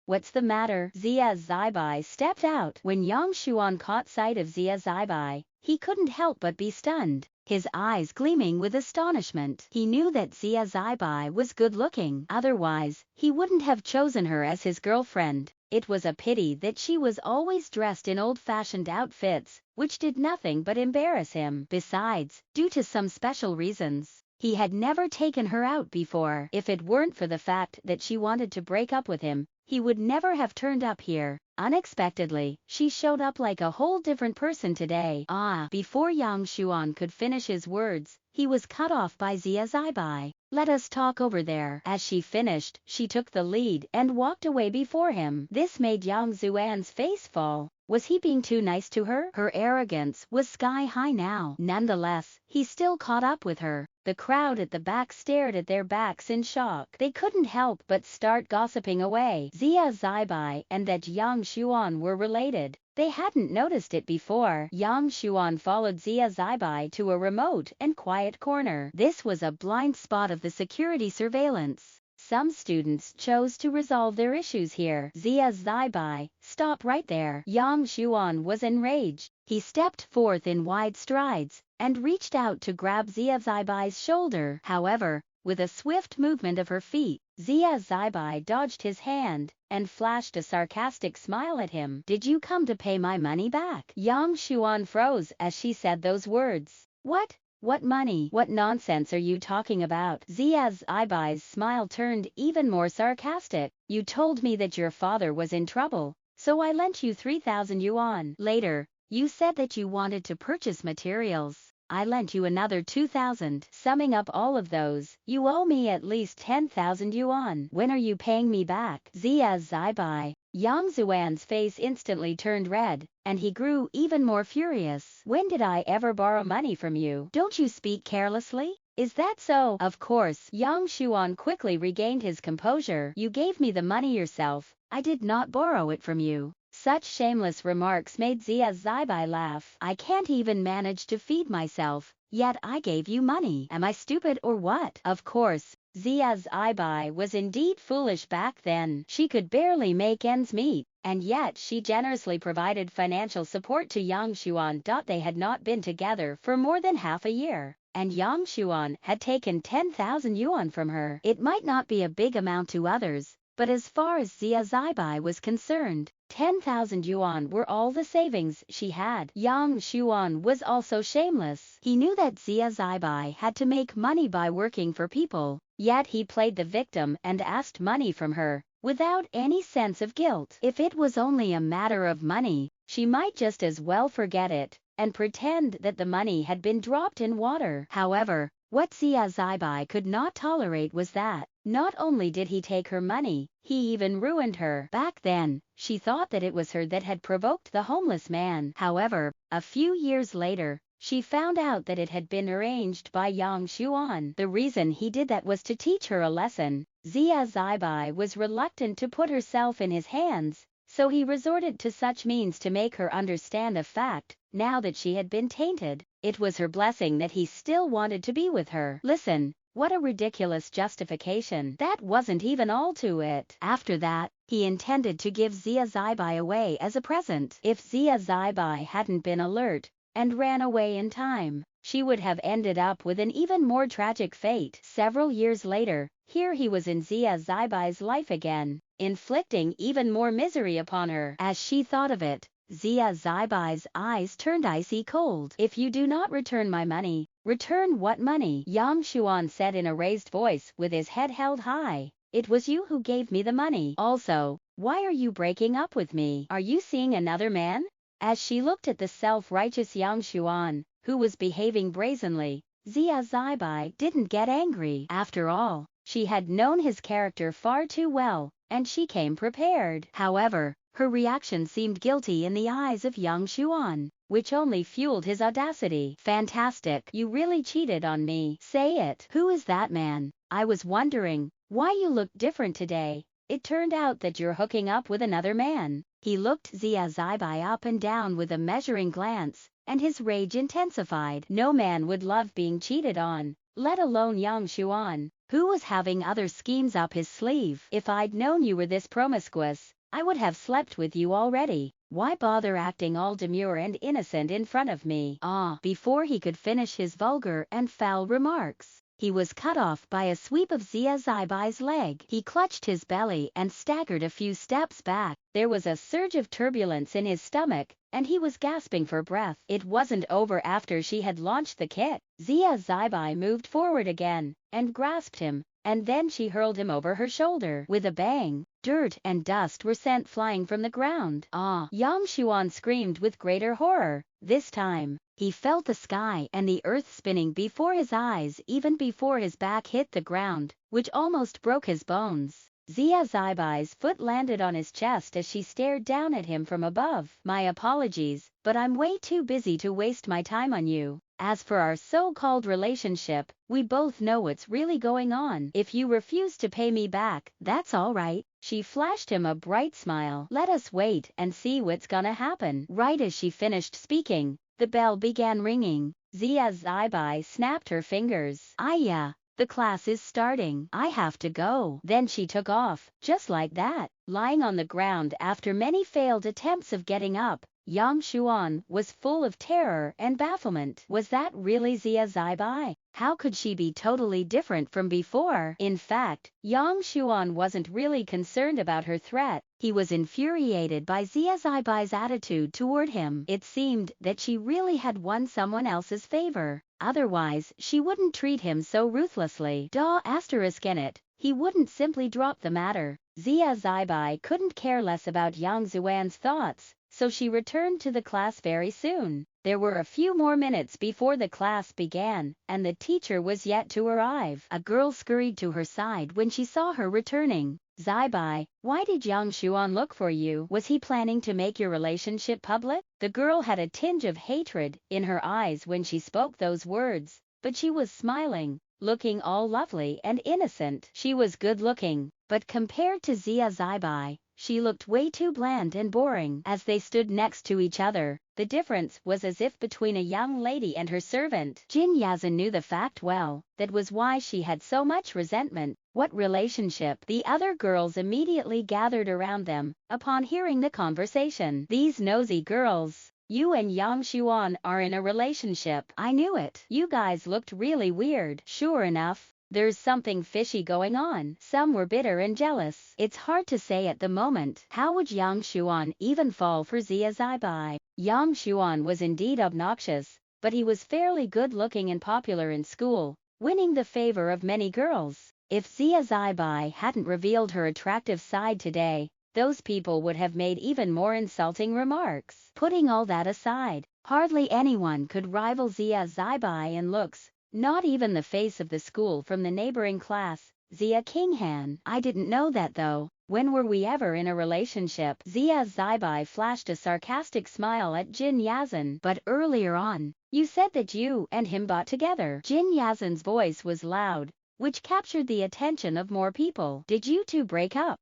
What's the matter? Zia Zibai stepped out. When Yang Xuan caught sight of Zia Zibai, he couldn't help but be stunned, his eyes gleaming with astonishment. He knew that Zia Zibai was good-looking, otherwise, he wouldn't have chosen her as his girlfriend. It was a pity that she was always dressed in old-fashioned outfits, which did nothing but embarrass him. Besides, due to some special reasons, he had never taken her out before. If it weren't for the fact that she wanted to break up with him, he would never have turned up here. Unexpectedly, she showed up like a whole different person today. Before Yang Xuan could finish his words, he was cut off by Zia Zibai. Let us talk over there. As she finished, she took the lead and walked away before him. This made Yang Xuan's face fall. Was he being too nice to her? Her arrogance was sky high now. Nonetheless, he still caught up with her. The crowd at the back stared at their backs in shock. They couldn't help but start gossiping away. Zia Zibai and that Yang Xuan were related. They hadn't noticed it before. Yang Xuan followed Zia Zibai to a remote and quiet corner. This was a blind spot of the security surveillance. Some students chose to resolve their issues here. Zia Zibai, stop right there. Yang Xuan was enraged. He stepped forth in wide strides and reached out to grab Zia Zibai's shoulder. However, with a swift movement of her feet, Zia Zibai dodged his hand and flashed a sarcastic smile at him. Did you come to pay my money back? Yang Xuan froze as she said those words. What? What money? What nonsense are you talking about? Zia Zibai's smile turned even more sarcastic. You told me that your father was in trouble, so I lent you 3,000 yuan. Later, you said that you wanted to purchase materials. I lent you another 2,000. Summing up all of those, you owe me at least 10,000 yuan. When are you paying me back? Zia Zibai. Yang Xuan's face instantly turned red, and he grew even more furious. When did I ever borrow money from you? Don't you speak carelessly? Is that so? Of course. Yang Xuan quickly regained his composure. You gave me the money yourself. I did not borrow it from you. Such shameless remarks made Zia Zibai laugh. I can't even manage to feed myself, yet I gave you money. Am I stupid or what? Of course, Zia Zibai was indeed foolish back then. She could barely make ends meet, and yet she generously provided financial support to Yang Xuan. They had not been together for more than half a year, and Yang Xuan had taken 10,000 yuan from her. It might not be a big amount to others, but as far as Zia Zibai was concerned, 10,000 yuan were all the savings she had. Yang Xuan was also shameless. He knew that Zia Zibai had to make money by working for people, yet he played the victim and asked money from her, without any sense of guilt. If it was only a matter of money, she might just as well forget it, and pretend that the money had been dropped in water. However, what Zia Zibai could not tolerate was that, not only did he take her money, he even ruined her. Back then, she thought that it was her that had provoked the homeless man. However, a few years later, she found out that it had been arranged by Yang Xuan. The reason he did that was to teach her a lesson. Zia Zibai was reluctant to put herself in his hands, so he resorted to such means to make her understand a fact. Now that she had been tainted, it was her blessing that he still wanted to be with her. Listen, what a ridiculous justification. That wasn't even all to it. After that, he intended to give Zia Zibai away as a present. If Zia Zibai hadn't been alert and ran away in time, she would have ended up with an even more tragic fate. Several years later, here he was in Zia Zibai's life again, inflicting even more misery upon her. As she thought of it, Zia Zibai's eyes turned icy cold. If you do not return my money, return what money? Yang Xuan said in a raised voice with his head held high. It was you who gave me the money. Also, why are you breaking up with me? Are you seeing another man? As she looked at the self-righteous Yang Xuan, who was behaving brazenly, Zia Zibai didn't get angry. After all, she had known his character far too well, and she came prepared. However, her reaction seemed guilty in the eyes of Yang Xuan, which only fueled his audacity. Fantastic. You really cheated on me. Say it. Who is that man? I was wondering why you looked different today. It turned out that you're hooking up with another man. He looked Zia Zibai up and down with a measuring glance, and his rage intensified. No man would love being cheated on, let alone Yang Xuan, who was having other schemes up his sleeve. If I'd known you were this promiscuous, I would have slept with you already. Why bother acting all demure and innocent in front of me? Before he could finish his vulgar and foul remarks, he was cut off by a sweep of Zia Zibai's leg. He clutched his belly and staggered a few steps back. There was a surge of turbulence in his stomach, and he was gasping for breath. It wasn't over after she had launched the kick. Zia Zibai moved forward again and grasped him, and then she hurled him over her shoulder. With a bang, dirt and dust were sent flying from the ground. Yang Xuan screamed with greater horror. This time, he felt the sky and the earth spinning before his eyes even before his back hit the ground, which almost broke his bones. Zia Zibai's foot landed on his chest as she stared down at him from above. My apologies, but I'm way too busy to waste my time on you. As for our so-called relationship, we both know what's really going on. If you refuse to pay me back, that's all right. She flashed him a bright smile. Let us wait and see what's gonna happen. Right as she finished speaking, the bell began ringing. Zia Zibai snapped her fingers. Yeah. The class is starting. I have to go. Then she took off, just like that. Lying on the ground after many failed attempts of getting up, Yang Xuan was full of terror and bafflement. Was that really Zia Zibai? How could she be totally different from before? In fact, Yang Xuan wasn't really concerned about her threat. He was infuriated by Zia Zibai's attitude toward him. It seemed that she really had won someone else's favor. Otherwise, she wouldn't treat him so ruthlessly. In it, he wouldn't simply drop the matter. Zia Zibai couldn't care less about Yang Xuan's thoughts, so she returned to the class very soon. There were a few more minutes before the class began, and the teacher was yet to arrive. A girl scurried to her side when she saw her returning. Zibai, why did Yang Xuan look for you? Was he planning to make your relationship public? The girl had a tinge of hatred in her eyes when she spoke those words, but she was smiling, looking all lovely and innocent. She was good-looking, but compared to Zia Zibai, she looked way too bland and boring. As they stood next to each other, the difference was as if between a young lady and her servant. Jin Yazan knew the fact well. That was why she had so much resentment. What relationship? The other girls immediately gathered around them upon hearing the conversation. These nosy girls. You and Yang Xuan are in a relationship. I knew it. You guys looked really weird. Sure enough, there's something fishy going on. Some were bitter and jealous. It's hard to say at the moment. How would Yang Xuan even fall for Zia Zibai? Yang Xuan was indeed obnoxious, but he was fairly good-looking and popular in school, winning the favor of many girls. If Zia Zibai hadn't revealed her attractive side today, those people would have made even more insulting remarks. Putting all that aside, hardly anyone could rival Zia Zibai in looks. Not even the face of the school from the neighboring class, Zia Qinghan. I didn't know that though. When were we ever in a relationship? Zia Zibai flashed a sarcastic smile at Jin Yazan. But earlier on, you said that you and him got together. Jin Yazan's voice was loud, which captured the attention of more people. Did you two break up?